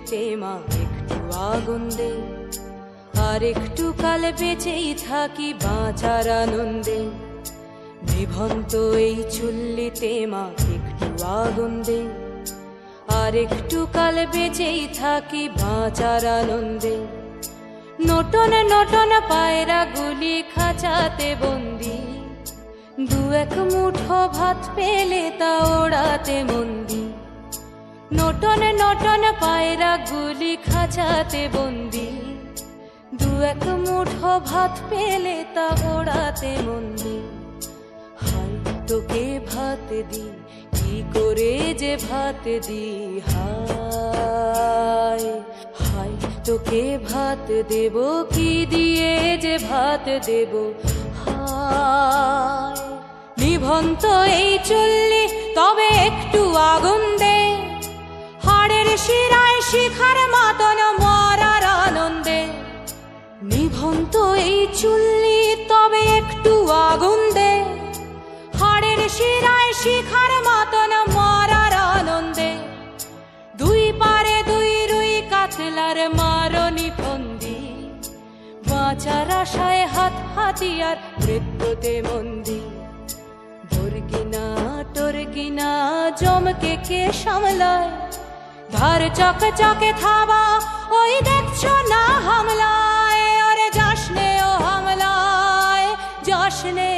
চুল্লিতে মা একটু আগুন দে, আর একটু কাল বেঁচেই থাকি বাঁচার আনন্দে। নিভন্ত এই চুল্লিতে মা একটু আগুন দে, আর একটু কাল বেঁচেই থাকি বাঁচার আনন্দে। নটন নটন পায়রা গুলি খাঁচাতে বন্দি, দু এক মুঠো ভাত পেলে তা ওড়াতে মন্দি। নটন নটন পায়রা গুলি খাঁচাতে বন্দি, দু এক মুঠো ভাত পেলে তা ওড়াতে মন্দি। হাই তোকে ভাত দি, কি করে যে ভাত দি, হায় হায় তোকে ভাত দেব, কি দিয়ে যে ভাত দেব, হায়। নিভন্ত এই চুল্লি তবে একটু আগুন দে, হাড়ের শিরায় শিখার মাতন মরার আনন্দে। নিভন্ত এই চুল্লি তবে একটু আগুন দে, হাড়ের শিরায় শিখার মাতন মরার আনন্দে। দুই পারে দুই রুই কাতলার মারনি ফন্দি, বাঁচার আশায় হাত হাতিয়ার মৃত্যুতে মন্দি। বর্গিনা টর্গিনা জমকে কে সামলায়, ধার চকে চকে থাবা ওই দেখছো না হামলায়। ওরে যাসনে ও হামলায় যাসনে।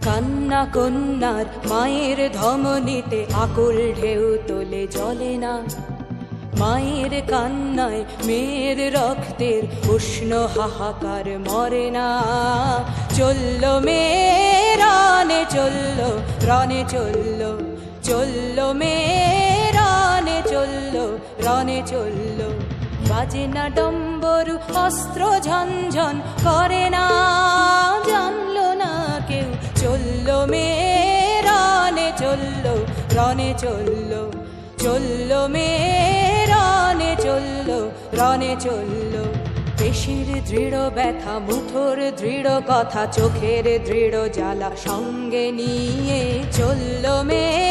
কান্না কন্যার মায়ের ধমনীতে আকুল ঢেউ তোলে জলে না, মায়ের কান্নায় মেয়ের রক্তের উষ্ণ হাহাকার মরে না। চললো মেয়ে রানে চললো, রনে চললো, চললো মেয়ে রানে চললো, রনে চললো। বাজে না ডম্বরু অস্ত্র ঝনঝন করে না, জানলো না কেউ। চললো মেয়ে রানে চললো, রনে চললো, চললো মেয়ে রানে চললো, রনে চললো। পেশির দৃঢ় ব্যথা, মুঠোর দৃঢ় কথা, চোখের দৃঢ় জ্বালা সঙ্গে নিয়ে চললো মেয়ে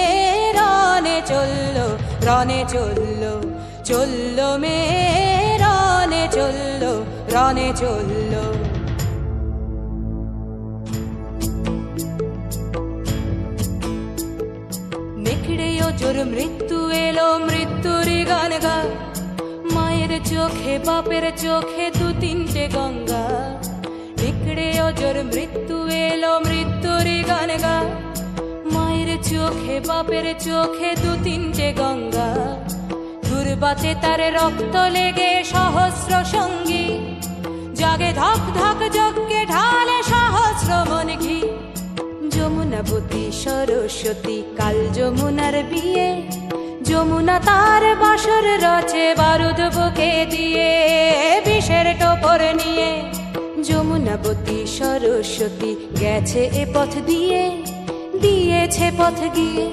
রানে চললো, রনে চললো, চললো মেয়ে রানে চললো, রনে চললো। নেকড়েও জোর মৃত্যু এলো, মৃত্যুর গান গা, মায়ের চোখে বাপের চোখে দু তিনটে গঙ্গা। নেকড়েও জোর মৃত্যু এলো, মৃত্যুর গান গা, মায়ের চোখে বাপের চোখে দু তিনটে গঙ্গা। দুর্বাতে তার রক্ত লেগে সহস্র সঙ্গী, জাগে ধক ধক যজ্ঞে ঢালে সহস্র মন ঘি। যমুনাবতী সরস্বতী কাল যমুনার বিয়ে, যমুনা তার বাসর রচে বারুদ বুকে দিয়ে, বিষের টোপর নিয়ে। যমুনাবতী সরস্বতী গেছে এ পথ দিয়ে, দিয়েছে পথ গিয়ে।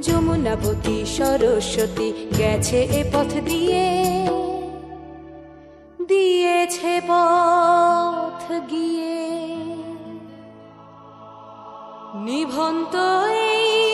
যমুনাবতী সরস্বতী গেছে এ পথ দিয়ে, দিয়েছে পথ গিয়ে। নিভন্ত এই